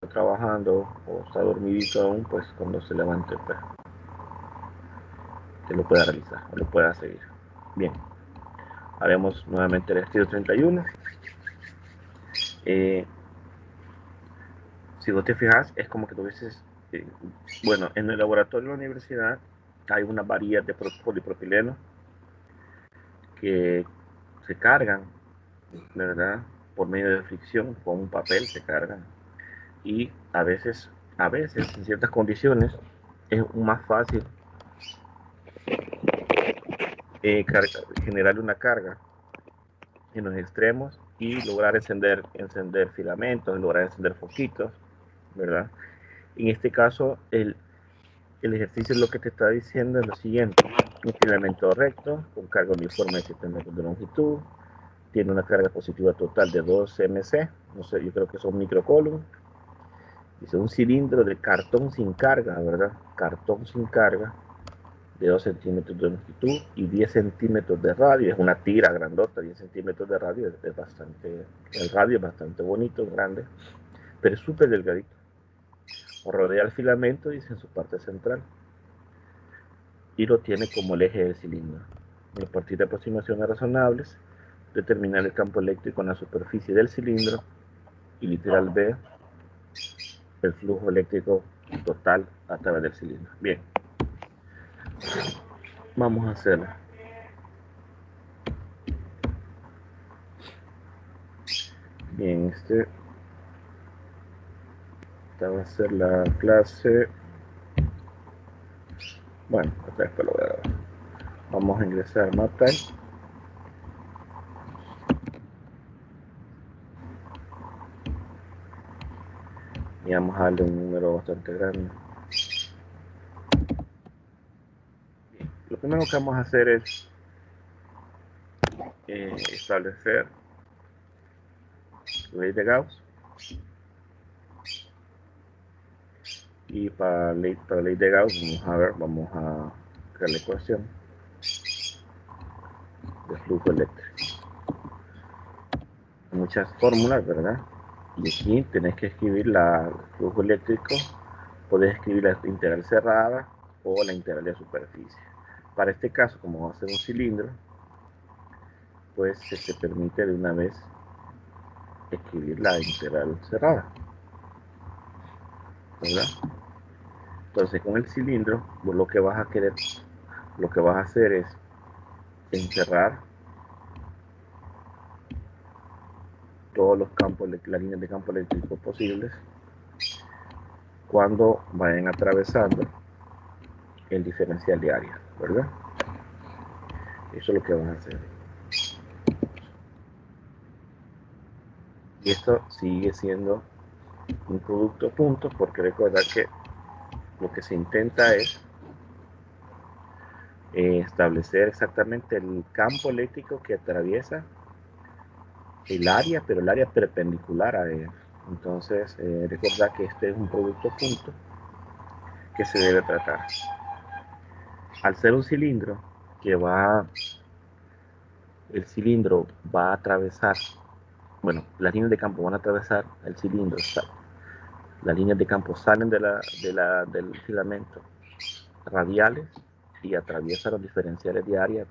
trabajando o está dormidito aún, pues cuando se levante, pues que lo pueda realizar o lo pueda seguir. Bien, haremos nuevamente el ejercicio 31. Si vos te fijas, es como que tuvieses, bueno, en el laboratorio de la universidad hay una varillas de polipropileno que se cargan, ¿verdad? Por medio de fricción con un papel se cargan. Y a veces, en ciertas condiciones, es más fácil generar una carga en los extremos y lograr encender filamentos, lograr encender foquitos, ¿verdad? En este caso, el ejercicio lo que te está diciendo es lo siguiente: un filamento recto con carga uniforme de 7 metros de longitud, tiene una carga positiva total de 2 mc, no sé, yo creo que son microcoulomb. Dice un cilindro de cartón sin carga, ¿verdad? Cartón sin carga, de 2 centímetros de longitud y 10 centímetros de radio. Es una tira grandota, 10 centímetros de radio, es bastante, el radio es bastante bonito, grande, pero es súper delgadito. Rodea el filamento, dice, en su parte central, y lo tiene como el eje del cilindro. A partir de aproximaciones razonables, determinar el campo eléctrico en la superficie del cilindro y literal B, el flujo eléctrico total a través del cilindro. Bien, vamos a hacerlo. Bien, esta va a ser la clase. Bueno, otra vez lo voy a dar. Vamos a ingresar a MATLAB. Y vamos a darle un número bastante grande. Bien, lo primero que vamos a hacer es establecer la ley de Gauss. Y para la ley de Gauss, vamos a crear la ecuación de flujo eléctrico. Hay muchas fórmulas, ¿verdad? Y aquí tenés que escribir el flujo eléctrico. Podés escribir la integral cerrada o la integral de superficie. Para este caso, como va a ser un cilindro, pues se te permite de una vez escribir la integral cerrada, ¿verdad? Entonces, con el cilindro, vos lo que vas a hacer es encerrar todos los campos, las líneas de campo eléctrico posibles cuando vayan atravesando el diferencial de área, ¿verdad? Eso es lo que vas a hacer. Y esto sigue siendo un producto punto, porque recuerda que lo que se intenta es establecer exactamente el campo eléctrico que atraviesa el área, pero el área perpendicular a ella. Entonces, recuerda que este es un producto punto que se debe tratar. Al ser un cilindro el cilindro va a atravesar, bueno, las líneas de campo van a atravesar el cilindro, las líneas de campo salen del filamento radiales y atraviesan los diferenciales de área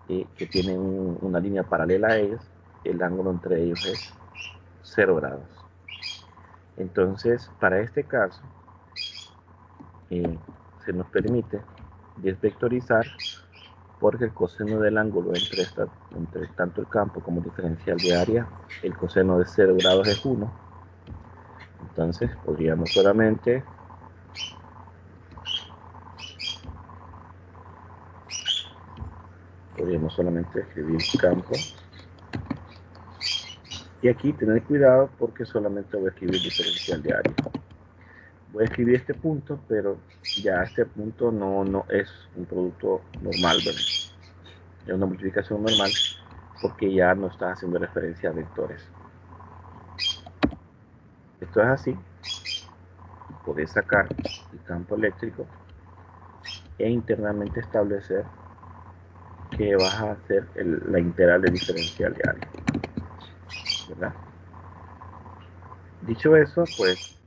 que tienen una línea paralela a ellos. El ángulo entre ellos es 0 grados. Entonces, para este caso, se nos permite desvectorizar, porque el coseno del ángulo entre tanto el campo como el diferencial de área, el coseno de 0 grados es 1. Entonces podríamos solamente escribir campo, y aquí tener cuidado porque solamente voy a escribir diferencial de área. Voy a escribir este punto, pero ya este punto no es un producto normal, ¿verdad? Es una multiplicación normal porque ya no está haciendo referencia a vectores. Esto es así. Podés sacar el campo eléctrico e internamente establecer que vas a hacer la integral de diferencial de área, ¿verdad? Dicho eso, pues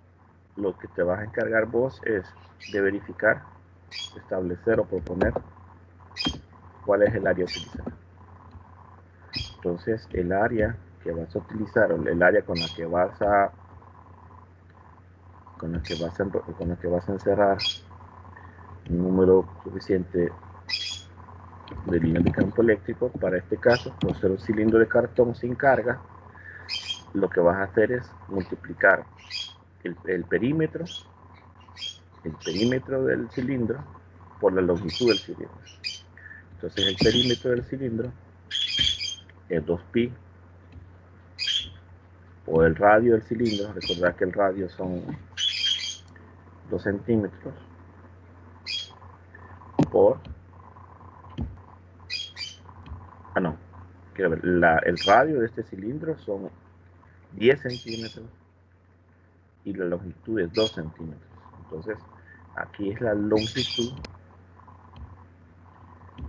lo que te vas a encargar vos es de verificar, establecer o proponer cuál es el área a utilizar. Entonces, el área que vas a utilizar, o el área con la que vas a encerrar un número suficiente de líneas de campo eléctrico. Para este caso, por ser un cilindro de cartón sin carga, lo que vas a hacer es multiplicar el perímetro del cilindro por la longitud del cilindro. Entonces el perímetro del cilindro es 2pi, o el radio del cilindro. Recordad que el radio son 2 centímetros por... no, quiero ver, el radio de este cilindro son 10 centímetros y la longitud es 2 centímetros. Entonces aquí es la longitud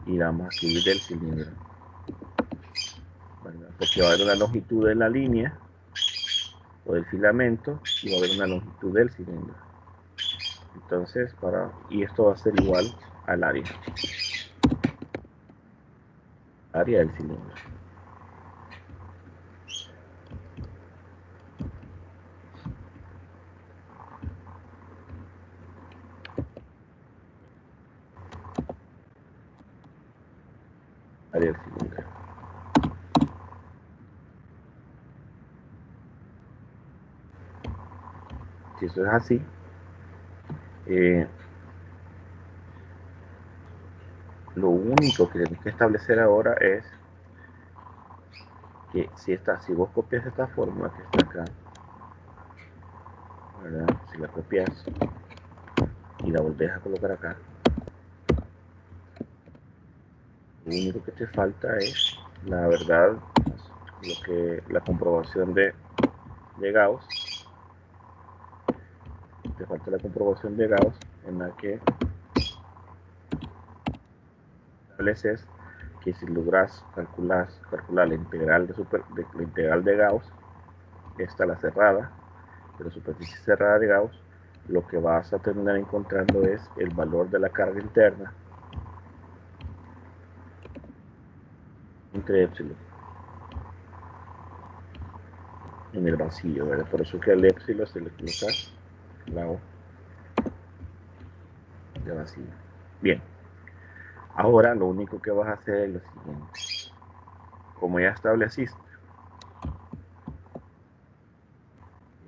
y vamos a escribir del cilindro, ¿verdad? Porque va a haber una longitud de la línea o del filamento y va a haber una longitud del cilindro. Entonces, y esto va a ser igual al área del cilindro. Área del cilindro. Si eso es así, lo único que tienes que establecer ahora es que si vos copias esta fórmula que está acá, ¿verdad? Si la copias y la volvés a colocar acá, lo único que te falta es, la verdad, la comprobación de Gauss. Te falta la comprobación de Gauss, en la que estableces que si logras calcular la integral la integral de Gauss, esta la cerrada, de la superficie cerrada de Gauss, lo que vas a terminar encontrando es el valor de la carga interna entre epsilon en el vacío, ¿verdad? Por eso que el epsilon se le coloca la O de vacío. Bien, ahora lo único que vas a hacer es lo siguiente. Como ya estableciste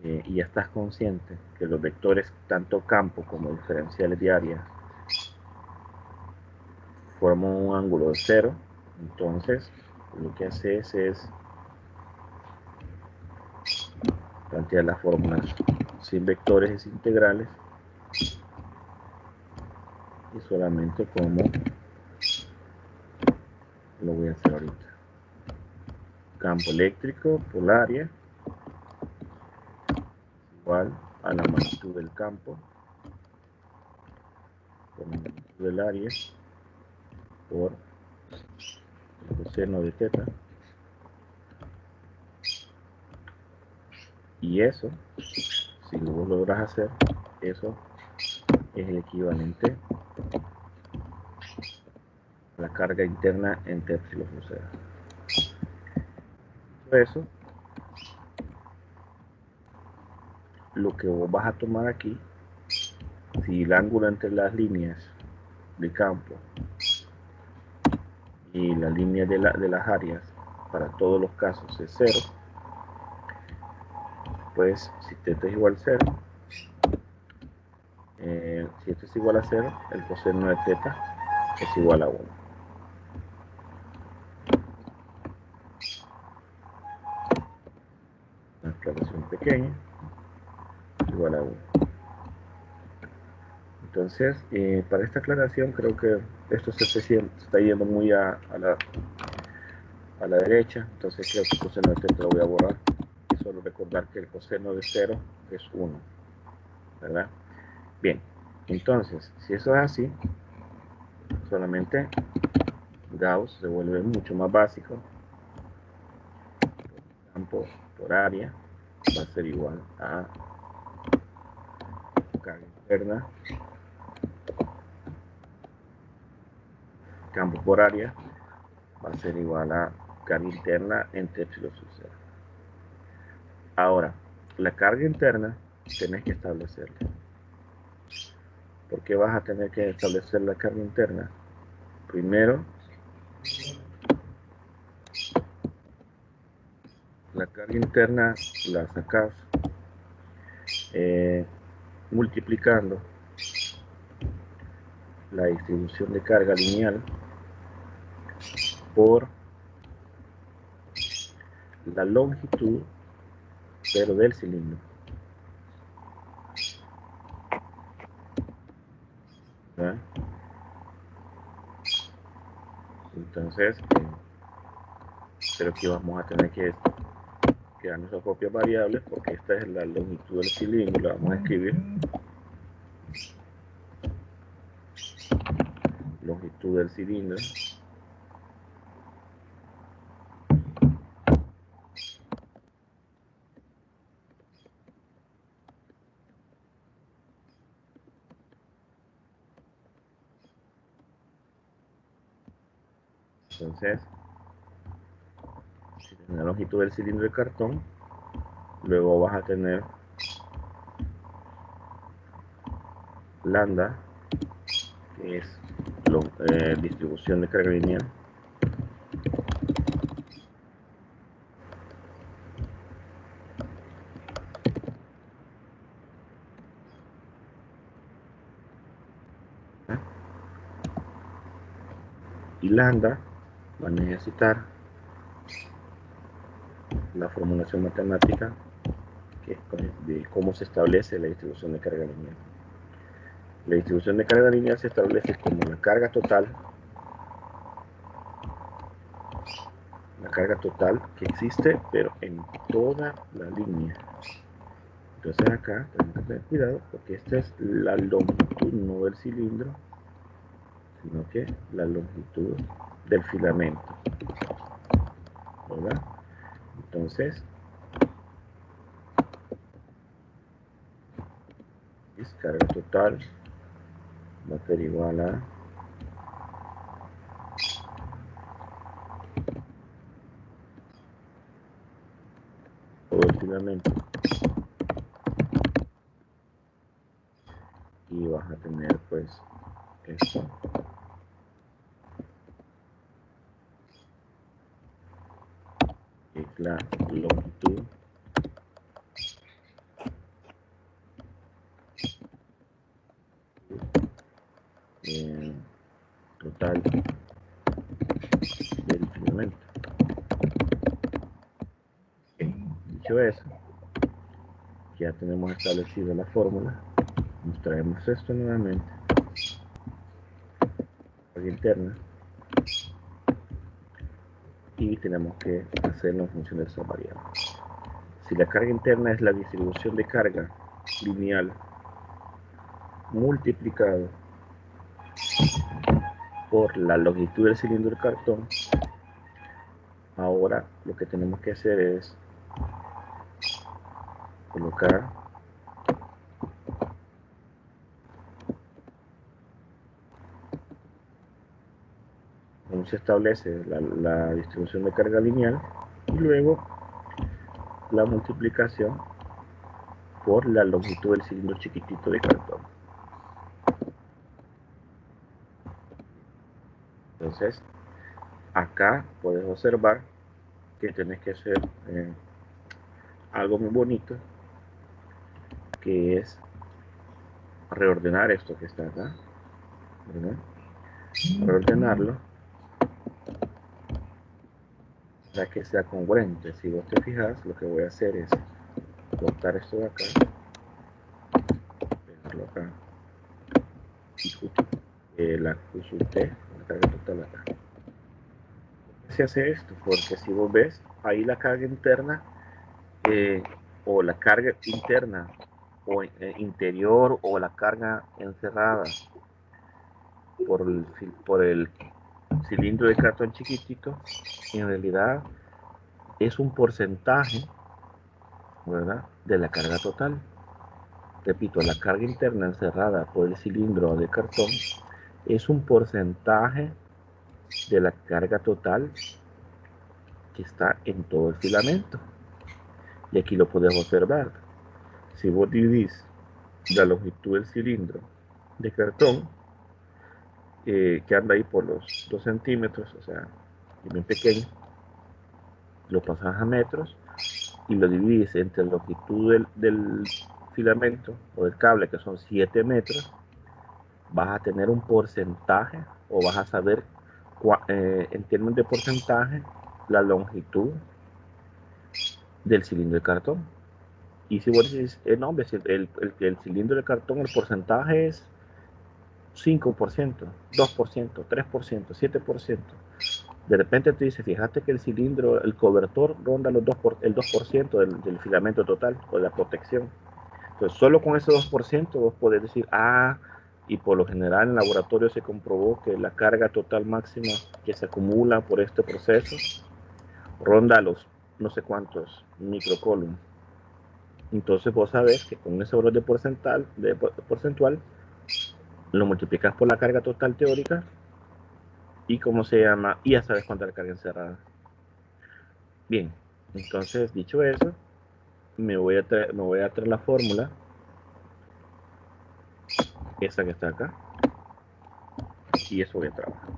y ya estás consciente que los vectores tanto campo como diferenciales de área forman un ángulo de 0, entonces lo que haces es plantear las fórmulas sin vectores y sin integrales, y solamente como lo voy a hacer ahorita. Campo eléctrico por área igual a la magnitud del campo por la magnitud del área por el coseno de teta, y eso, si lo logras hacer, eso es el equivalente a la carga interna entre epsilon o sea. Por eso, lo que vos vas a tomar aquí, si el ángulo entre las líneas de campo y la línea de las áreas para todos los casos es 0, pues si θ es igual a 0, si esto es igual a 0, el coseno de θ es igual a 1. Una aclaración pequeña, igual a 1. Entonces, para esta aclaración creo que esto se está yendo muy a la derecha, entonces creo que el coseno de θ lo voy a borrar y solo recordar que el coseno de 0 es 1, ¿verdad? Bien, entonces, si eso es así, solamente Gauss se vuelve mucho más básico. Campo por área va a ser igual a carga interna, campo por área, va a ser igual a carga interna entre epsilon sub 0. Ahora, la carga interna tenés que establecerla. ¿Por qué vas a tener que establecer la carga interna? Primero, la carga interna la sacas multiplicando la distribución de carga lineal por la longitud, pero del cilindro. ¿Verdad? Entonces, pero aquí vamos a tener que dar nuestras propias variables, porque esta es la longitud del cilindro, la vamos a escribir. Longitud del cilindro. Entonces, la longitud del cilindro de cartón, luego vas a tener lambda, que es distribución de carga lineal, y lambda va a necesitar la formulación matemática, que es de cómo se establece la distribución de carga lineal. La distribución de carga lineal se establece como la carga total que existe, pero en toda la línea. Entonces acá tenemos que tener cuidado, porque esta es la longitud no del cilindro, sino que la longitud del filamento, ¿verdad? Entonces, es carga total va a ser igual a todo el filamento, y vas a tener pues esto, que es la longitud total del filamento. Dicho eso, ya tenemos establecida la fórmula. Nos traemos esto nuevamente, carga interna, y tenemos que hacerlo en función de esa variable. Si la carga interna es la distribución de carga lineal multiplicado por la longitud del cilindro del cartón, ahora lo que tenemos que hacer es colocar cómo se establece la distribución de carga lineal, y luego la multiplicación por la longitud del cilindro chiquitito de cartón. Entonces, acá puedes observar que tenés que hacer algo muy bonito, que es reordenar esto que está acá, ¿verdad? Reordenarlo para que sea congruente. Si vos te fijas, lo que voy a hacer es cortar esto de acá, pegarlo acá, y la Q sub T, la carga total acá. ¿Por qué se hace esto? Porque si vos ves, ahí la carga interna, o la carga interna, o interior, o la carga encerrada por el cilindro de cartón chiquitito, en realidad es un porcentaje, ¿verdad?, de la carga total. repito, la carga interna encerrada por el cilindro de cartón es un porcentaje de la carga total que está en todo el filamento. Y aquí lo podemos observar. Si vos dividís la longitud del cilindro de cartón, que anda ahí por los 2 centímetros, o sea, bien pequeño, lo pasas a metros y lo divides entre la longitud del filamento o del cable, que son 7 metros, vas a tener un porcentaje o vas a saber en términos de porcentaje la longitud del cilindro de cartón. Y si vos decís, no, hombre, el cilindro de cartón, el porcentaje es 5%, 2%, 3%, 7%. De repente te dice, fíjate que el cilindro, el cobertor ronda el 2% del filamento total o de la protección. Entonces, solo con ese 2% vos podés decir, y por lo general en el laboratorio se comprobó que la carga total máxima que se acumula por este proceso ronda los no sé cuántos microcoulomb. Entonces vos sabés que con ese valor de porcentual lo multiplicas por la carga total teórica y cómo se llama, y ya sabes cuánta es la carga encerrada. Bien, entonces dicho eso, me voy a traer la fórmula, esa que está acá, y eso voy a trabajar.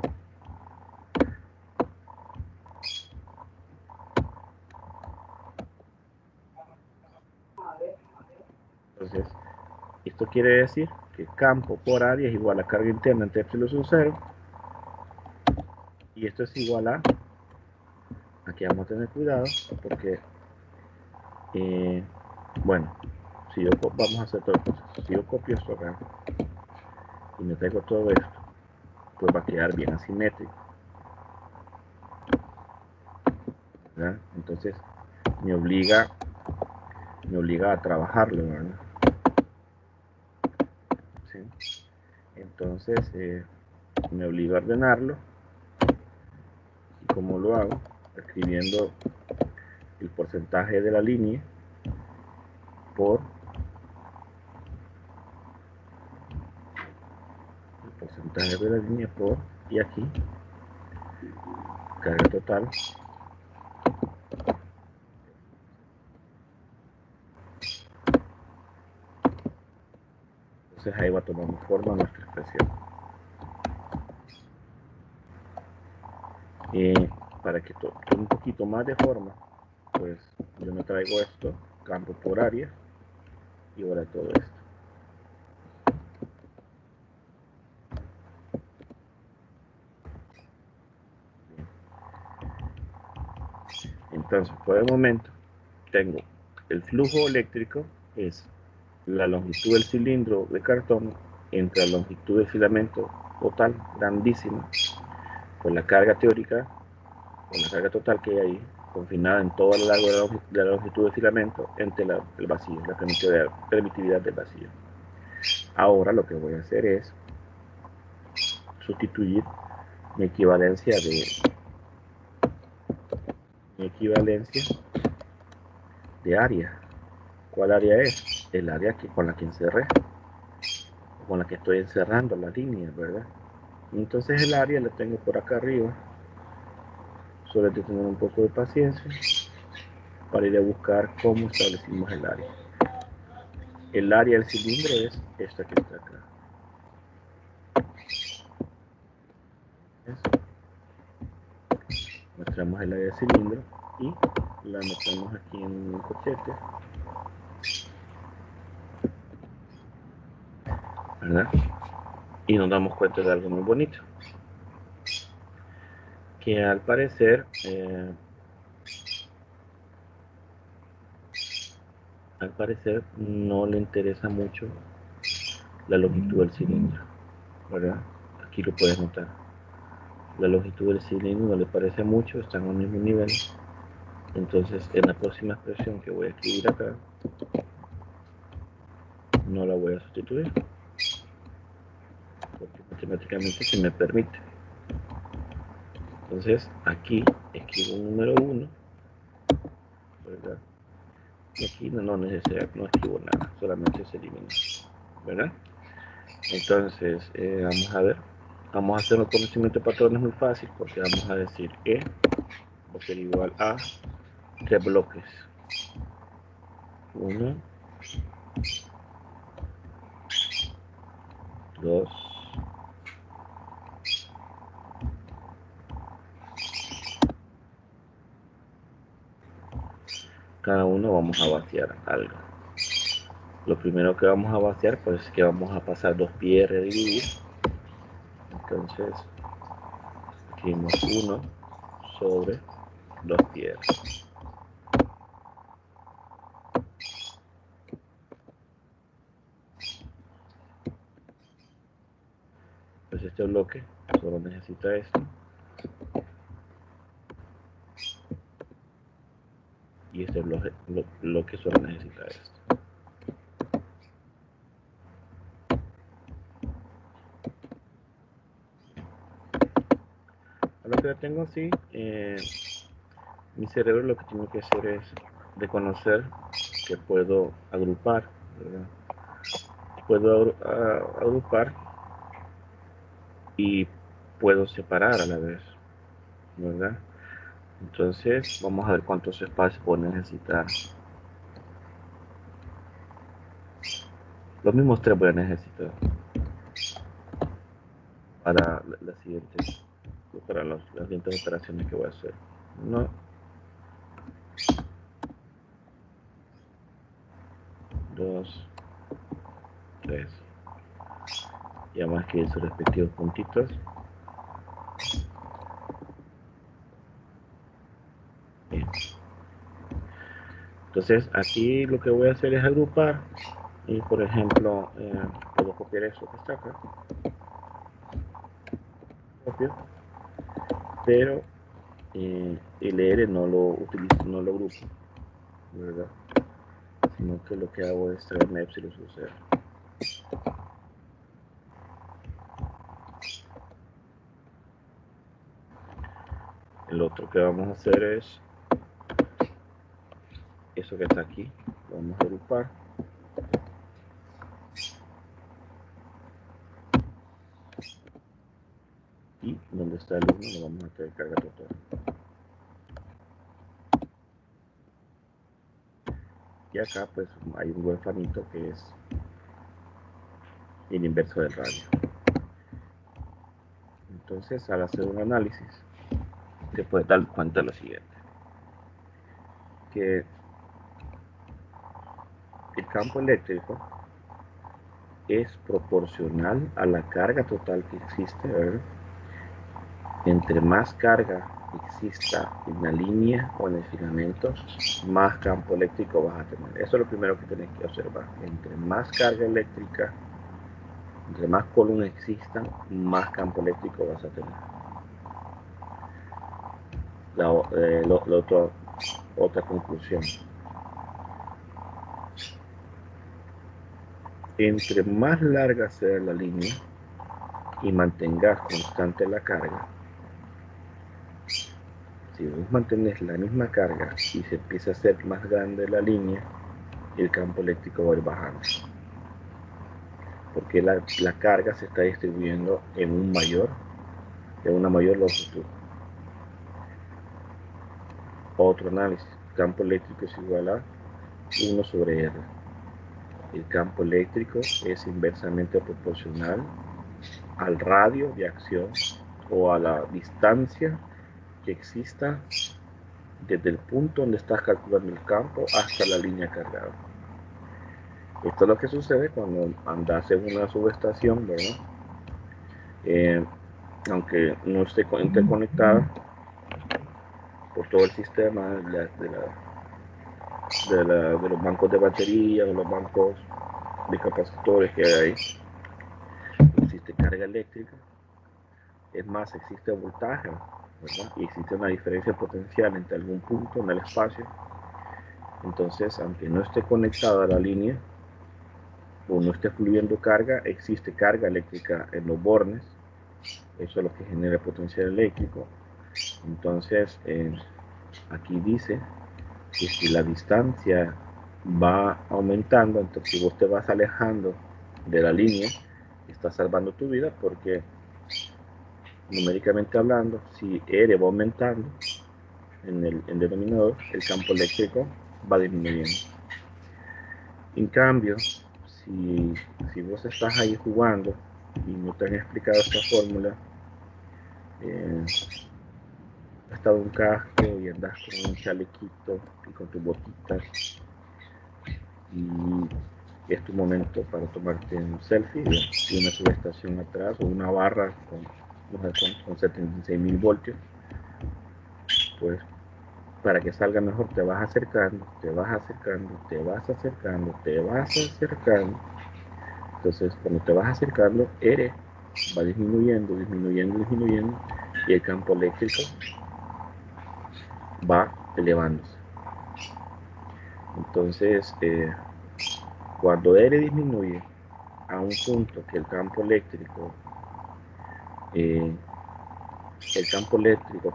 Entonces, esto quiere decir que campo por área es igual a carga interna entre epsilon sub 0, y esto es igual a, aquí vamos a tener cuidado, porque, bueno, si yo, vamos a hacer todo el proceso. Si yo copio esto acá, y me traigo todo esto, pues va a quedar bien asimétrico, ¿verdad? Entonces, me obliga a trabajarlo, ¿verdad? ¿Sí? Entonces, me obliga a ordenarlo. ¿Y cómo lo hago? Escribiendo el porcentaje de la línea por el porcentaje de la línea por, y aquí, carga total. Entonces ahí va tomando forma nuestra expresión. Para que tome un poquito más de forma, pues yo me traigo esto, campo por área, y ahora todo esto. Bien. Entonces, por el momento, tengo el flujo eléctrico, es la longitud del cilindro de cartón entre la longitud del filamento total, grandísima, por la carga teórica, con la carga total que hay ahí, confinada en todo el largo de la longitud del filamento, entre el vacío, la permitividad del vacío. Ahora lo que voy a hacer es sustituir mi equivalencia de área. ¿Cuál área es? El área con la que encerré, con la que estoy encerrando la línea, ¿verdad? Entonces el área la tengo por acá arriba. Solo hay que tener un poco de paciencia para ir a buscar cómo establecimos el área. El área del cilindro es esta que está acá. Mostramos el área del cilindro y la anotamos aquí en el cochete, ¿verdad? Y nos damos cuenta de algo muy bonito, que al parecer no le interesa mucho la longitud del cilindro, ¿verdad? Aquí lo puedes notar. La longitud del cilindro no le parece mucho, están al mismo nivel. Entonces, en la próxima expresión que voy a escribir acá, no la voy a sustituir, porque matemáticamente se me permite. Entonces, aquí escribo un número 1, ¿verdad? Aquí no escribo nada, solamente se elimina, ¿verdad? Entonces, vamos a ver. Vamos a hacer un conocimiento de patrones muy fácil porque vamos a decir que va a ser igual a 3 bloques. 1, 2, cada uno vamos a vaciar algo. Lo primero que vamos a vaciar, pues es que vamos a pasar 2 PR a dividir. Entonces, escribimos 1 sobre 2 PR. Pues este bloque solo necesita esto. Y este bloque solo necesita esto. A lo que ya tengo así, mi cerebro lo que tiene que hacer es reconocer que puedo agrupar, ¿verdad? Puedo agrupar y puedo separar a la vez, ¿verdad? Entonces vamos a ver cuántos espacios puedo necesitar. Los mismos 3 voy a necesitar para las siguientes, para las siguientes operaciones que voy a hacer. 1, 2, 3. Ya más que sus respectivos puntitos. Bien. Entonces aquí lo que voy a hacer es agrupar y por ejemplo puedo copiar eso que está acá, copio, pero el R no lo utilizo, no lo grupo, ¿verdad? Sino que lo que hago es traerme epsilon sub 0. El otro que vamos a hacer es eso que está aquí, lo vamos a agrupar. Y donde está el 1 lo vamos a traer carga total. Y acá pues hay un huerfanito que es el inverso del radio. Entonces al hacer un análisis te puedes dar cuenta de lo siguiente, que el campo eléctrico es proporcional a la carga total que existe, ¿verdad? Entre más carga exista en la línea o en el filamento, más campo eléctrico vas a tener. Eso es lo primero que tienes que observar. Entre más carga eléctrica, entre más columnas existan, más campo eléctrico vas a tener. Otra conclusión. Entre más larga sea la línea y mantengas constante la carga, si vos mantienes la misma carga y se empieza a hacer más grande la línea, el campo eléctrico va a ir bajando. Porque la carga se está distribuyendo en una mayor longitud. Otro análisis, campo eléctrico es igual a 1 sobre R. El campo eléctrico es inversamente proporcional al radio de acción o a la distancia que exista desde el punto donde estás calculando el campo hasta la línea cargada. Esto es lo que sucede cuando andas en una subestación, ¿verdad? Aunque no esté interconectada por todo el sistema de los bancos de batería o los bancos de capacitores que hay ahí, existe carga eléctrica, es más, existe voltaje, ¿verdad? Y existe una diferencia potencial entre algún punto en el espacio. Entonces, aunque no esté conectada a la línea o no esté fluyendo carga, existe carga eléctrica en los bornes. Eso es lo que genera potencial eléctrico. Entonces, aquí dice que si la distancia va aumentando. Entonces, si vos te vas alejando de la línea, estás salvando tu vida, porque numéricamente hablando, si R va aumentando en el denominador, el campo eléctrico va disminuyendo. En cambio, si vos estás ahí jugando y no te han explicado esta fórmula, has estado en un casco y andas con un chalequito y con tus botitas, y es tu momento para tomarte un selfie y una subestación atrás o una barra con 76.000 voltios. Pues para que salga mejor te vas acercando, te vas acercando, te vas acercando, te vas acercando. Entonces cuando te vas acercando, R va disminuyendo, disminuyendo, disminuyendo, y el campo eléctrico va elevándose. Entonces cuando R disminuye a un punto que el campo eléctrico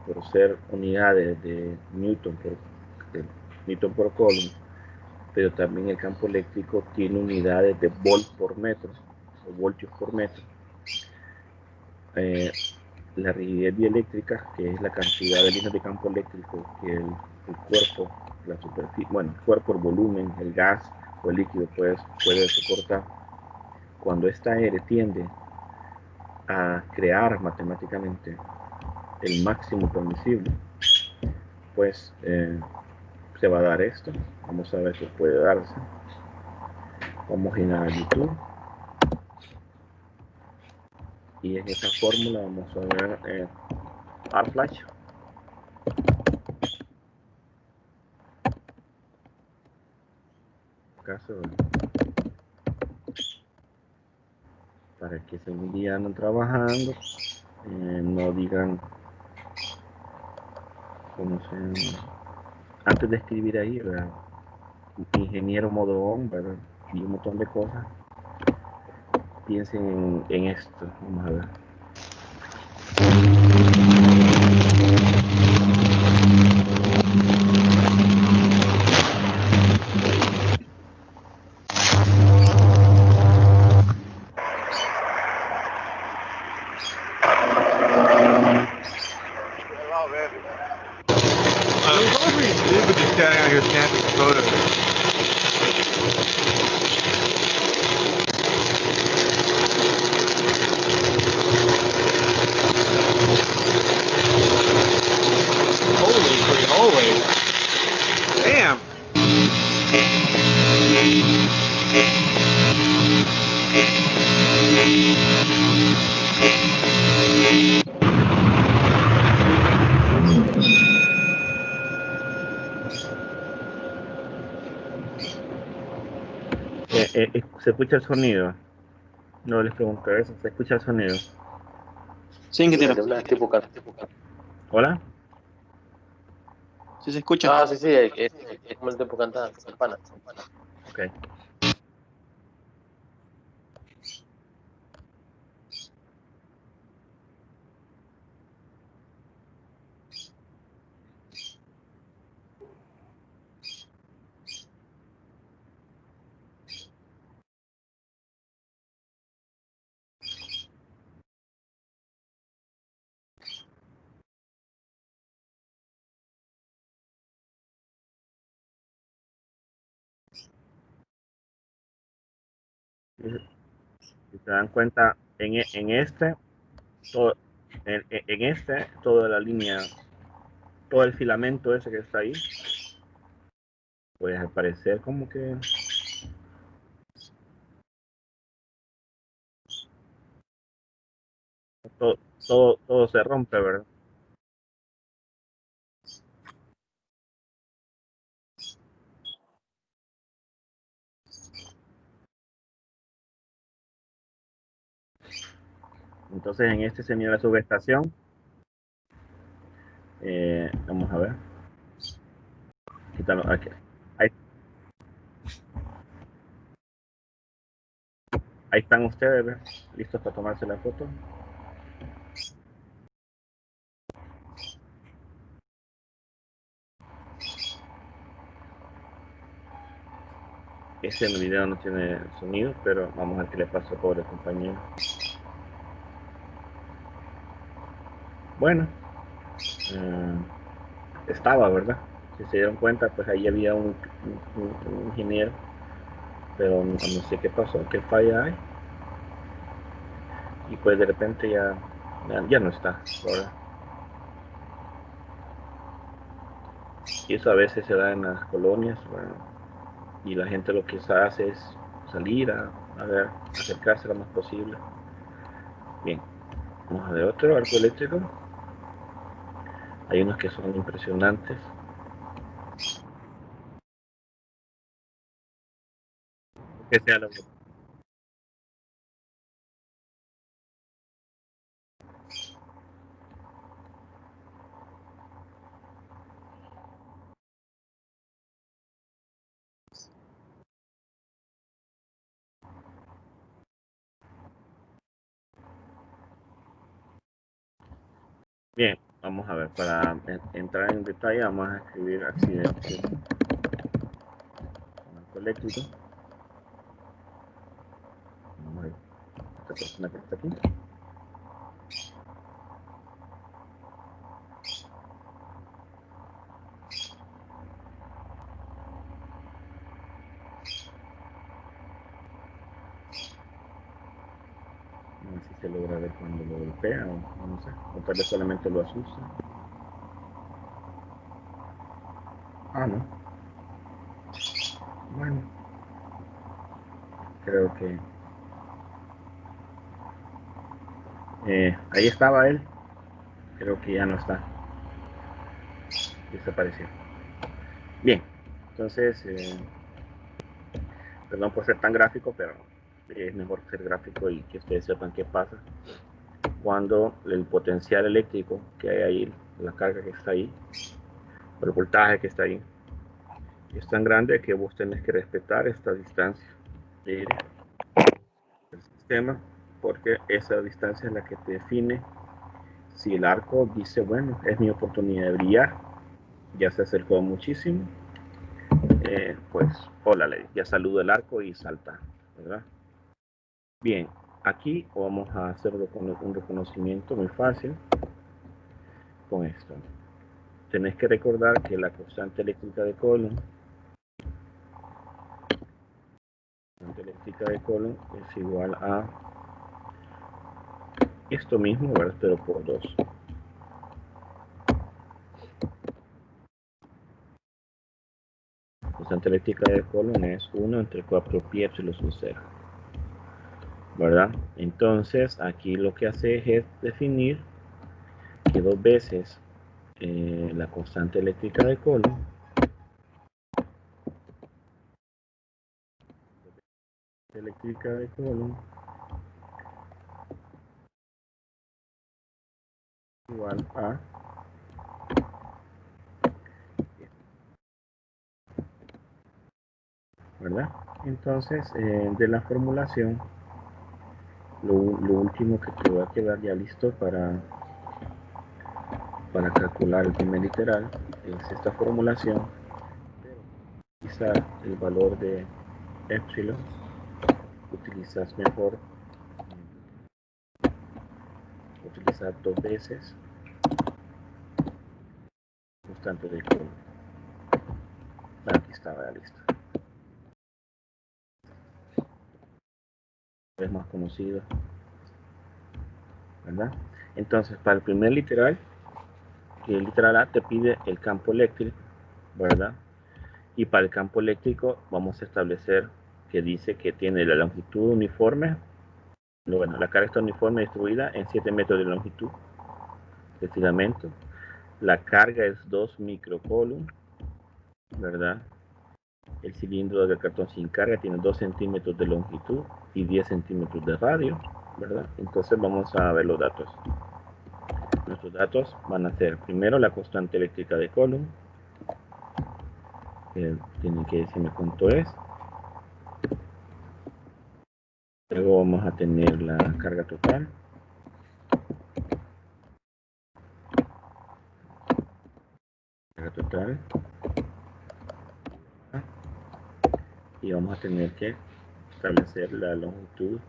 por ser unidades de Newton por Coulomb, pero también el campo eléctrico tiene unidades de volt por metro o voltios por metro. La rigidez dieléctrica, que es la cantidad de líneas de campo eléctrico que el cuerpo, la superficie, bueno, el cuerpo, el volumen, el gas o el líquido puede soportar, cuando esta R tiende a crear matemáticamente el máximo permisible, pues se va a dar esto. Vamos a ver qué puede darse. Vamos a ir a YouTube y en esa fórmula vamos a ver R-Flash. Caso para que si un día andan trabajando, no digan cómo se llama, antes de escribir ahí, ¿verdad? Ingeniero modón, ¿verdad? Y un montón de cosas. Piensen en esto. Vamos a ver. Damn. Se escucha el sonido. No les pregunto eso. Se escucha el sonido. Sí, ¿qué tiro? Hola. Sí se escucha. Ah, sí, sí, es como el tiempo cantando, campana. Ok. Si se dan cuenta, en este, todo, toda la línea, todo el filamento ese que está ahí, puede aparecer como que todo se rompe, ¿verdad? Entonces en este se mide la subestación. Vamos a ver. Quítalo aquí. Ahí, ahí están ustedes, ¿verdad? Listos para tomarse la foto. Este en el video no tiene sonido, pero vamos a ver qué le pasó, pobre compañero. Bueno, estaba, ¿verdad? Si se dieron cuenta, pues ahí había un ingeniero, pero no sé qué pasó, qué falla hay. Y pues de repente ya no está, ¿verdad? Y eso a veces se da en las colonias, ¿verdad? Y la gente lo que hace es salir a ver, acercarse lo más posible. Bien, vamos a ver otro arco eléctrico. Hay unos que son impresionantes. Que sea lo que... Bien, vamos a ver, para entrar en detalle vamos a escribir accidente con arco eléctrico. Vamos a ver esta persona que está aquí. No sé si se logra ver cuando lo golpea o no sé, o tal vez solamente lo asusta. Ah, no. Bueno, creo que ahí estaba él. Creo que ya no está. Desapareció. Bien, entonces, perdón por ser tan gráfico, pero es mejor ser gráfico y que ustedes sepan qué pasa cuando el potencial eléctrico que hay ahí, la carga que está ahí, el voltaje que está ahí, es tan grande que vos tenés que respetar esta distancia del sistema, porque esa distancia es la que te define si el arco dice, bueno, es mi oportunidad de brillar, ya se acercó muchísimo, pues hola, ya saludo el arco y salta, ¿verdad? Bien, aquí vamos a hacer un reconocimiento muy fácil con esto. Tenés que recordar que la constante eléctrica de Coulomb, es igual a esto mismo, ¿verdad? Pero por 2. La constante eléctrica de Coulomb es 1 entre 4 pi epsilon sub 0, ¿verdad? Entonces aquí lo que hace es definir que 2 veces la constante eléctrica de Coulomb igual a, ¿verdad? Entonces, de la formulación, lo último que te va a quedar ya listo para calcular el primer literal es esta formulación, utilizar el valor de epsilon, utilizas mejor utilizar 2 veces constante de Coulomb. Aquí estaba listo. Es más conocido, ¿verdad? Entonces, para el primer literal, que el literal A te pide el campo eléctrico, ¿verdad? Y para el campo eléctrico vamos a establecer que dice que tiene la longitud uniforme, bueno, la carga está uniforme distribuida en 7 metros de longitud de filamento. La carga es 2 microcoulomb, ¿verdad? El cilindro del cartón sin carga tiene 2 centímetros de longitud y 10 centímetros de radio, ¿verdad? Entonces vamos a ver los datos. Nuestros datos van a ser primero la constante eléctrica de Coulomb, que tienen que decirme cuánto es. Luego vamos a tener la carga total. y vamos a tener que establecer la longitud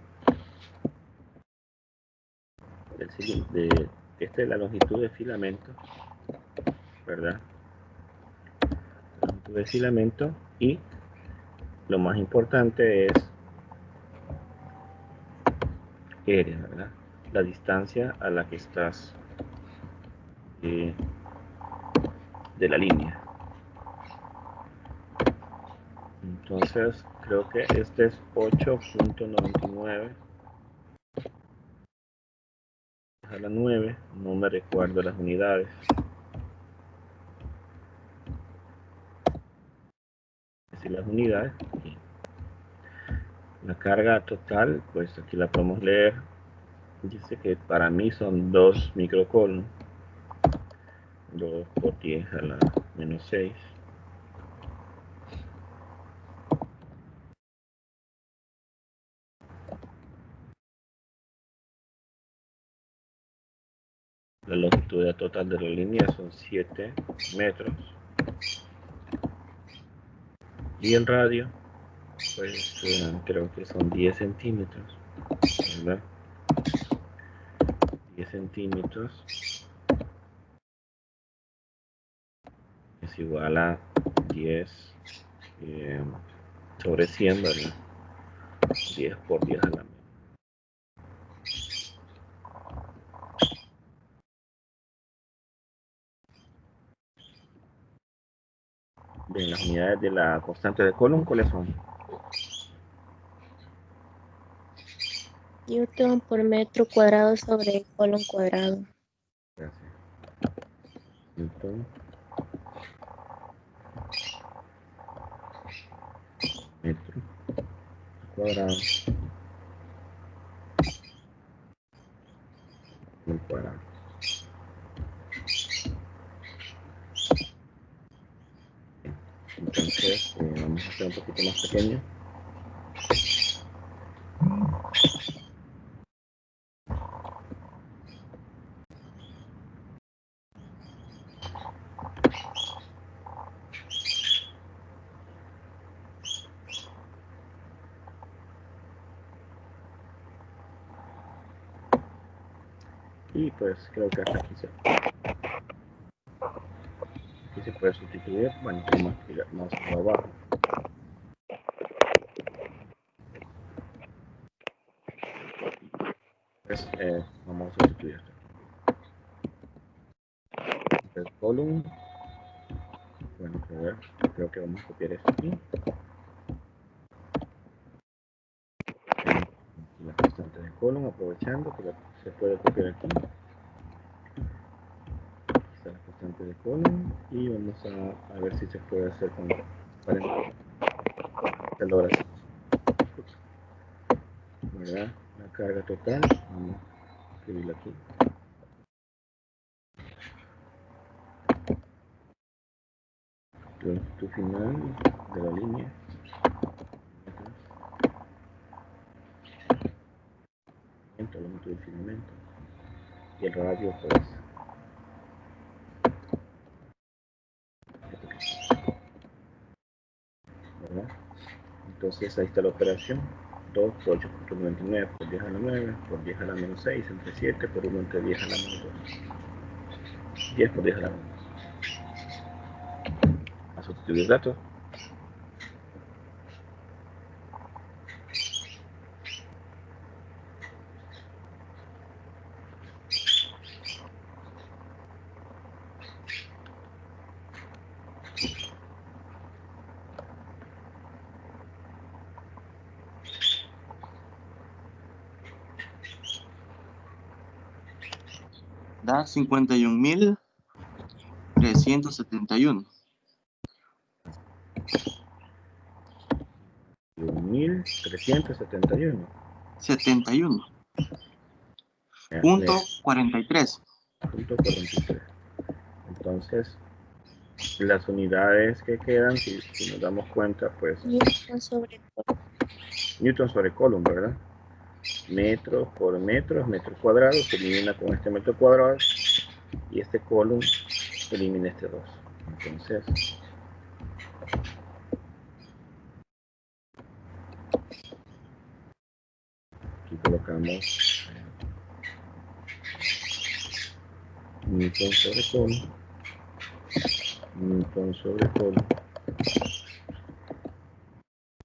del cilindro. Esta es la longitud de filamento, ¿verdad? La longitud de filamento, y lo más importante es R, ¿verdad? La distancia a la que estás de la línea. Entonces creo que este es 8.99 a la 9, no me recuerdo las unidades. Si las unidades, la carga total, pues aquí la podemos leer. Dice que para mí son 2 microcoulomb, 2 por 10 a la menos 6. La longitud total de la línea son 7 metros. Y el radio, pues creo que son 10 centímetros, ¿verdad? 10 centímetros es igual a 10 sobre 100, ¿verdad? 10 por 10 a la menos. Bien, las unidades de la constante de Coulomb, ¿cuáles son? Newton por metro cuadrado sobre Coulomb cuadrado. Gracias. Newton metro cuadrado al cuadrado. Entonces vamos a hacer un poquito más pequeño. Y pues creo que hasta aquí se puede sustituir. Bueno, más abajo. Pues vamos a sustituir esto. Entonces, Coulomb. Bueno, creo que vamos a copiar esto aquí. La constante de Coulomb, aprovechando que se puede copiar aquí. Está la constante de Coulomb y vamos a ver si se puede hacer con 40. Se logra así, ¿verdad? La carga total, vamos a escribirlo aquí. Tu final de la línea. La longitud del filamento. Y el radio, pues. ¿Verdad? Entonces ahí está la operación. 2 por 8.99 por 10 a la 9 por 10 a la menos 6 entre 7 por 1 entre 10 a la menos 2. 10 por 10 a la menos 2. A sustituir datos. Da 51.371. 1.371. 71. Punto 43. Punto 43. Entonces, las unidades que quedan, si nos damos cuenta, pues Newton sobre Coulomb. Newton sobre Coulomb, ¿verdad? Metros por metros, metros cuadrados, se elimina con este metro cuadrado y este Coulomb elimina este 2. Entonces, aquí colocamos Newton sobre Coulomb, Newton sobre Coulomb,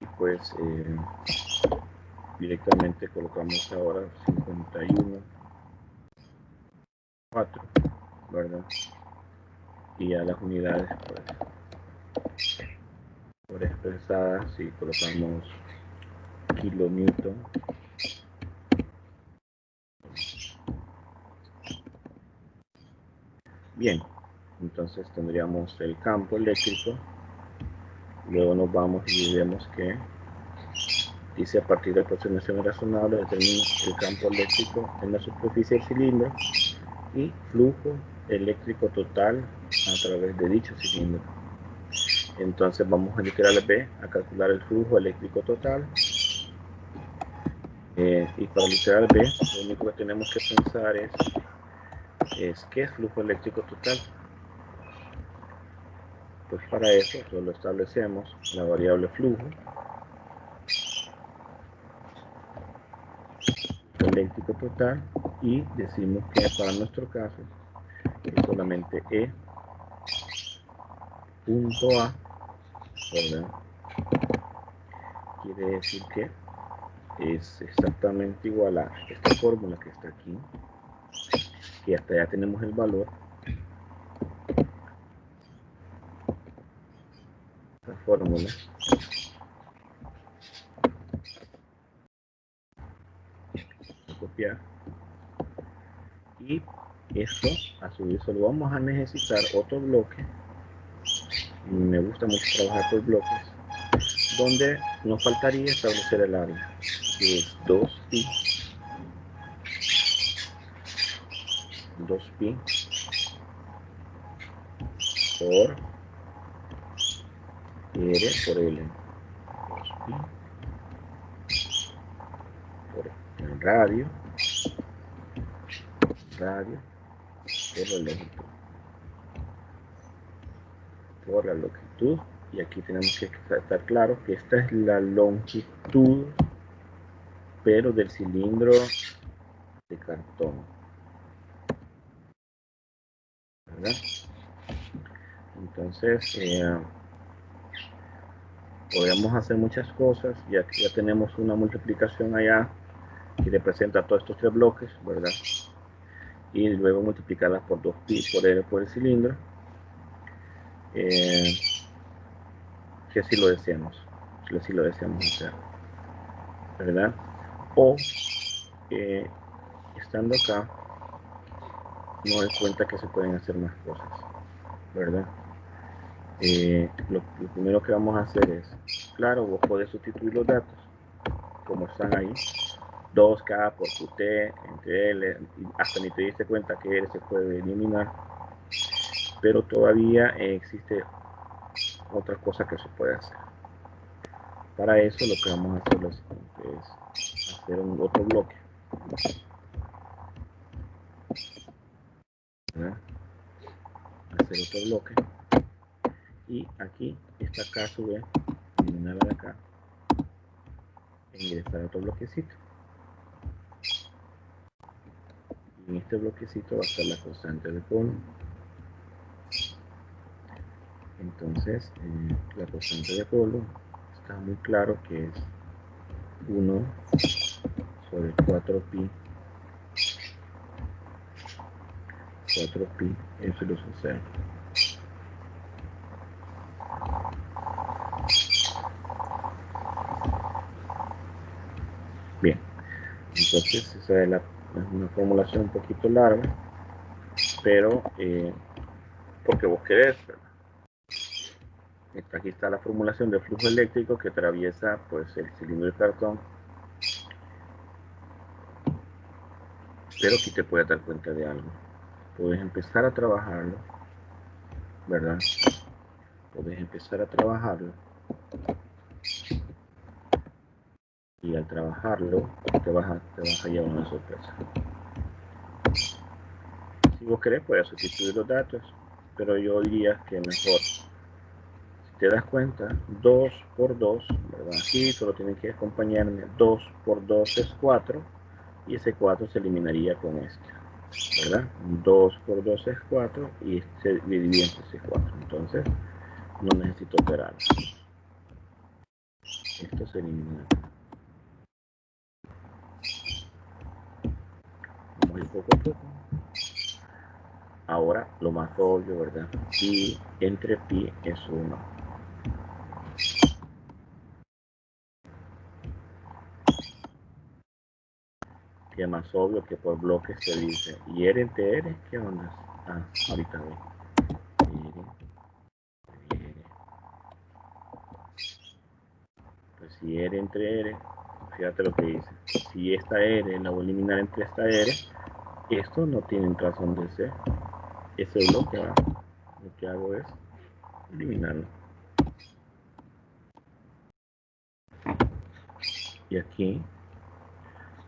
y pues directamente colocamos ahora 51,4, ¿verdad? Y ya las unidades pues por expresadas, si colocamos kilonewton, bien, entonces tendríamos el campo eléctrico. Luego nos vamos y vemos que dice: a partir de aproximaciones razonables determina el campo eléctrico en la superficie del cilindro y flujo eléctrico total a través de dicho cilindro. Entonces vamos a literal B a calcular el flujo eléctrico total, y para literal B lo único que tenemos que pensar es ¿qué es flujo eléctrico total? Pues para eso solo establecemos la variable flujo eléctrico total y decimos que para nuestro caso es solamente E punto A, ¿verdad? Quiere decir que es exactamente igual a esta fórmula que está aquí, que hasta ya tenemos el valor. Esta fórmula voy a copiar, y esto a su vez solo vamos a necesitar otro bloque. Me gusta mucho trabajar por bloques, donde nos faltaría establecer el área, que es 2pi por R por L, 2pi por el radio por la longitud, por la longitud. Y aquí tenemos que estar claro que esta es la longitud, pero del cilindro de cartón, ¿verdad? Entonces podemos hacer muchas cosas. Ya tenemos una multiplicación allá que representa todos estos tres bloques, ¿verdad? Y luego multiplicarlas por 2pi por R por el cilindro, que si lo deseamos hacer, ¿verdad? O estando acá no doy cuenta que se pueden hacer más cosas, ¿verdad? Lo primero que vamos a hacer es, claro, vos podés sustituir los datos como están ahí, 2K por QT entre L, y hasta ni te diste cuenta que L se puede eliminar, pero todavía existe otra cosa que se puede hacer. Para eso lo que vamos a hacer lo siguiente es hacer un otro bloque, ¿verdad? Hacer otro bloque, y aquí esta K sube, eliminarla de acá e ingresar a otro bloquecito. Y en este bloquecito va a estar la constante de Coulomb. Entonces la constante de Coulomb está muy claro que es 1 sobre 4pi epsilon 0. Bien, entonces esa es una formulación un poquito larga, pero porque vos querés, ¿verdad? Aquí está la formulación del flujo eléctrico que atraviesa pues el cilindro de cartón, pero aquí te puedes dar cuenta de algo. Puedes empezar a trabajarlo, ¿verdad? Puedes empezar a trabajarlo, y al trabajarlo te vas a llevar una sorpresa. Si vos querés puedes sustituir los datos, pero yo diría que mejor, si te das cuenta, 2 por 2, ¿verdad? Aquí solo tienen que acompañarme, 2 por 2 es 4, y ese 4 se eliminaría con este, ¿verdad? 2 por 2 es 4 y se divide entre ese 4, entonces no necesito operar. Esto se elimina. Vamos a ir poco a poco. Ahora lo más obvio, ¿verdad? Pi entre pi es 1. Que más obvio que por bloques se dice. ¿Y R entre R? ¿Qué onda? Ah, ahorita ve. R. Pues si R entre R, fíjate lo que dice. Si esta R la voy a eliminar entre esta R, esto no tiene razón de ser. Ese bloque va. Lo que hago es eliminarlo. Y aquí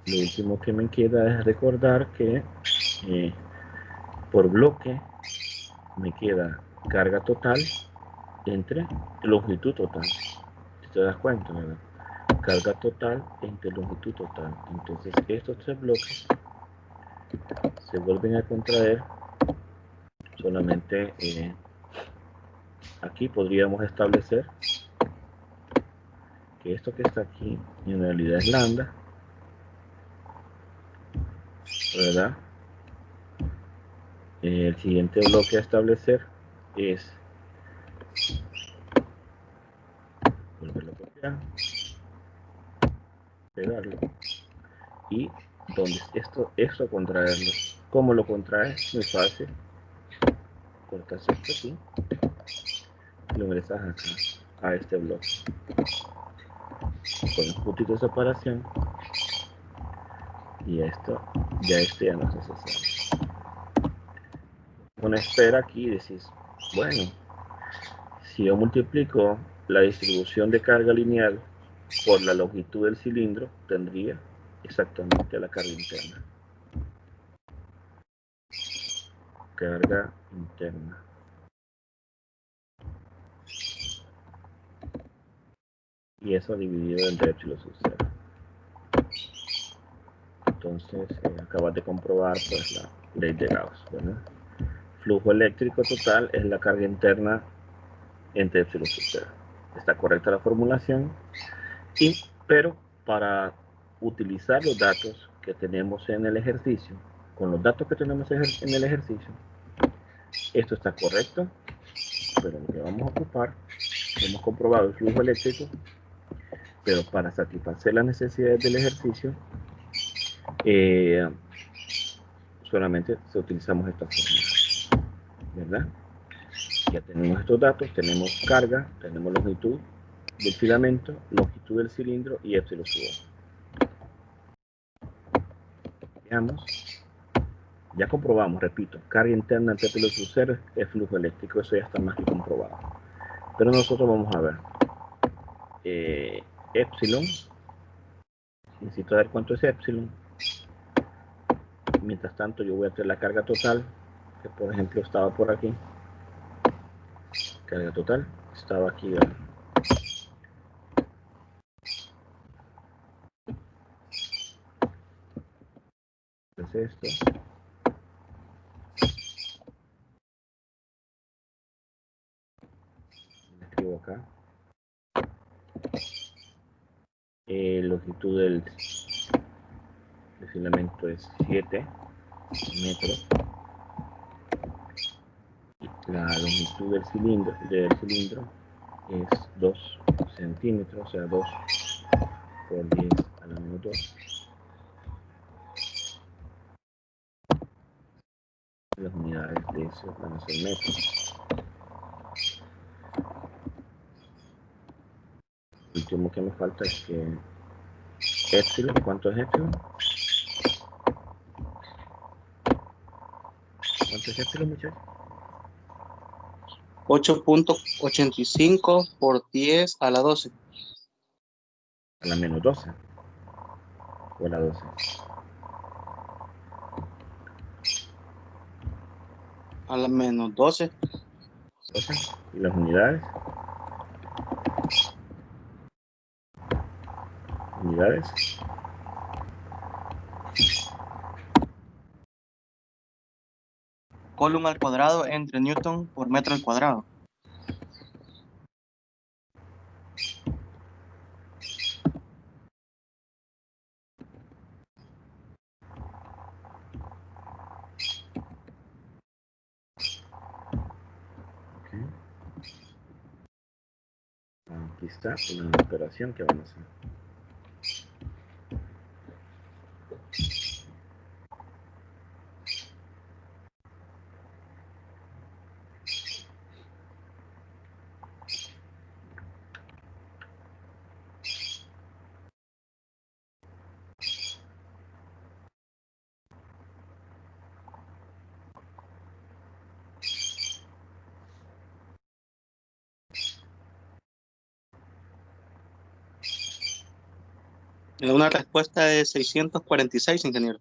lo último que me queda es recordar que por bloque me queda carga total entre longitud total. Si te das cuenta, ¿verdad? Carga total entre longitud total. Entonces estos tres bloques se vuelven a contraer. Solamente aquí podríamos establecer que esto que está aquí en realidad es lambda, ¿verdad? El siguiente bloque a establecer es volverlo a copiar, pegarlo y donde esto contraerlo. ¿Cómo lo contrae? Muy fácil. Cortas esto aquí y lo ingresas acá a este bloque con un puntito de separación y esto ya no es necesario. Una espera aquí y decís, bueno, si yo multiplico la distribución de carga lineal por la longitud del cilindro, tendría exactamente la carga interna. Carga interna. Y eso dividido entre epsilon sub 0. Entonces, acabas de comprobar pues la ley de Gauss, ¿verdad? Flujo eléctrico total es la carga interna entre epsilon sub 0. Está correcta la formulación, pero para utilizar los datos que tenemos en el ejercicio, con los datos que tenemos en el ejercicio, esto está correcto, pero lo que vamos a ocupar, hemos comprobado el flujo eléctrico, pero para satisfacer las necesidades del ejercicio, solamente utilizamos esta fórmula, ¿verdad? Ya tenemos estos datos, tenemos carga, tenemos longitud del filamento, longitud del cilindro y epsilon sub 1. Veamos. Ya comprobamos, repito, carga interna entre epsilon sub 0 es flujo eléctrico, eso ya está más que comprobado. Pero nosotros vamos a ver epsilon, necesito saber cuánto es epsilon. Mientras tanto yo voy a hacer la carga total, que por ejemplo estaba por aquí. Carga total, estaba aquí, ¿verdad? Entonces esto. Lo escribo acá. Longitud del filamento es 7 metros. La longitud del cilindro es 2 centímetros, o sea 2 por 10 a la menos 2. Las unidades de eso van a ser metros. Lo último que me falta es que epsilon, ¿cuánto es epsilon? ¿Cuánto es epsilon, muchachos? 8.85 por 10 a la 12. A la menos 12 o a la 12. A la menos 12. 12. ¿Y las unidades? Unidades. Coulomb al cuadrado entre Newton por metro al cuadrado. Ok. Aquí está una operación que van a hacer. Una respuesta de 646, ingeniero.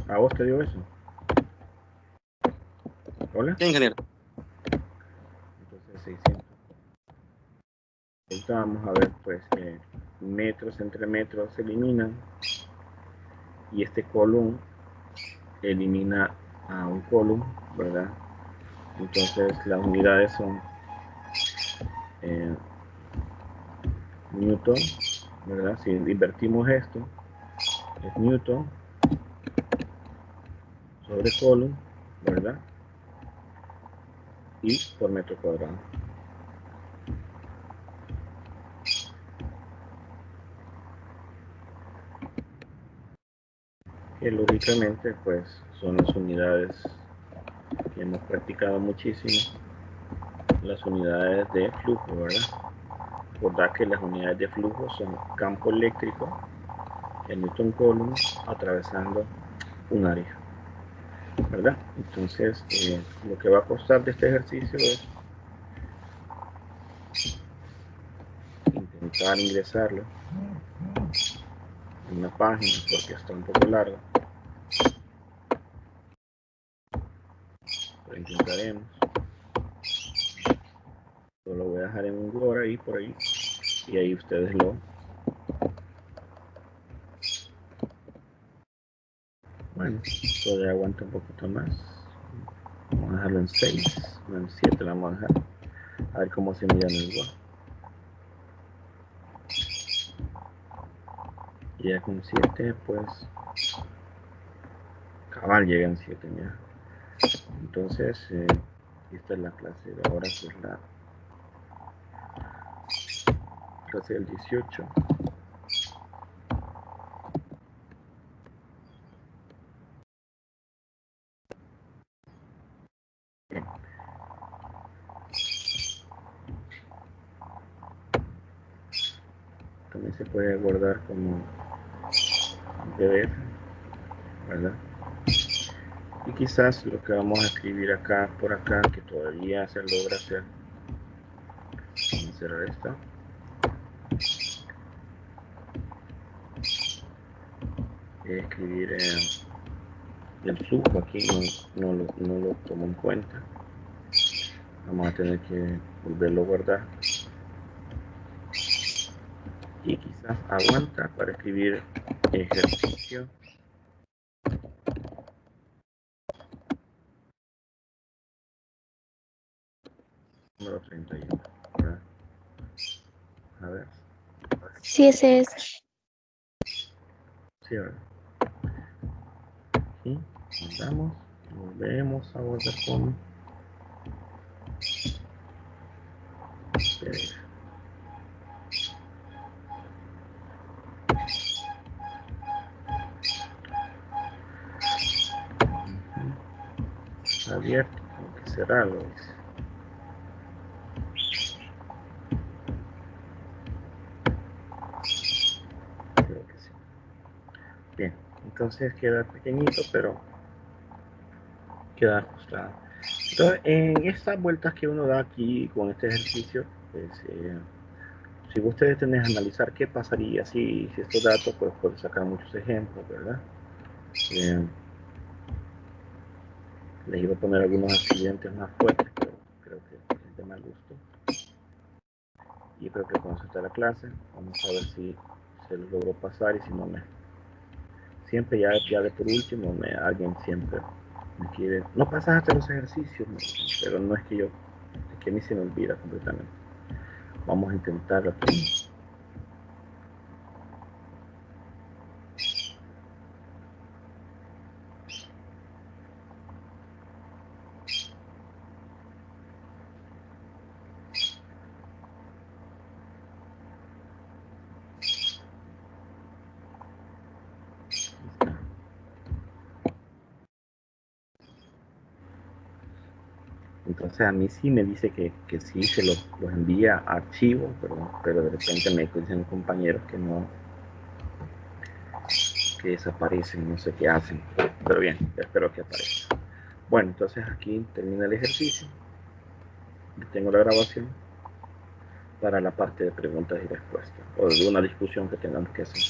¿A vos te dio eso? ¿Hola? Sí, ingeniero. Entonces 600. Ahorita vamos a ver pues que metros entre metros se eliminan y este Coulomb elimina a un Coulomb, ¿verdad? Entonces las unidades son Newton, ¿verdad? Si invertimos esto, es Newton sobre Coulomb, ¿verdad? Y por metro cuadrado. Que lógicamente pues son las unidades que hemos practicado muchísimo, las unidades de flujo, ¿verdad? Recordad que las unidades de flujo son campo eléctrico en Newton Coulomb atravesando un área, ¿verdad? Entonces lo que va a costar de este ejercicio es intentar ingresarlo en una página porque está un poco largo, pero intentaremos. Yo lo voy a dejar en un Word ahí por ahí y ahí ustedes lo bueno, todavía aguanta un poquito más. Vamos a dejarlo en 6, no en 7 la vamos a dejar, a ver cómo se mira en el Word. Y ya con 7 pues cabal llega en 7 ya. Entonces esta es la clase de ahora, que es la clase del 18. Bien. También se puede guardar como PDF, ¿verdad? Y quizás lo que vamos a escribir acá, por acá, que todavía se logra hacer. Vamos a cerrar esta. Escribir el flujo aquí no lo tomo en cuenta. Vamos a tener que volverlo a guardar. Y quizás aguanta para escribir ejercicio número 31, ¿verdad? A ver. Sí, ese es. Sí, ¿verdad? Aquí mandamos, volvemos a guardar como PDF. Está abierto, tengo que cerrarlo, dice. Creo que sí. Bien, entonces queda pequeñito, pero queda ajustado. Entonces, en estas vueltas que uno da aquí con este ejercicio, pues, si ustedes tienen que analizar qué pasaría si estos datos, pues pueden sacar muchos ejemplos, ¿verdad? Les iba a poner algunos accidentes más fuertes, pero creo que es de mal gusto. Y creo que con eso está la clase. Vamos a ver si se lo logro pasar, y si no siempre ya de por último alguien siempre me quiere, no pasaste los ejercicios, pero no es que es que a mí se me olvida completamente. Vamos a intentarlo aquí. Entonces a mí sí me dice que sí se los envía a archivo, pero de repente me dicen compañeros que no, que desaparecen, no sé qué hacen. Pero bien, espero que aparezca. Bueno, entonces aquí termina el ejercicio. Tengo la grabación para la parte de preguntas y respuestas, o de una discusión que tengamos que hacer.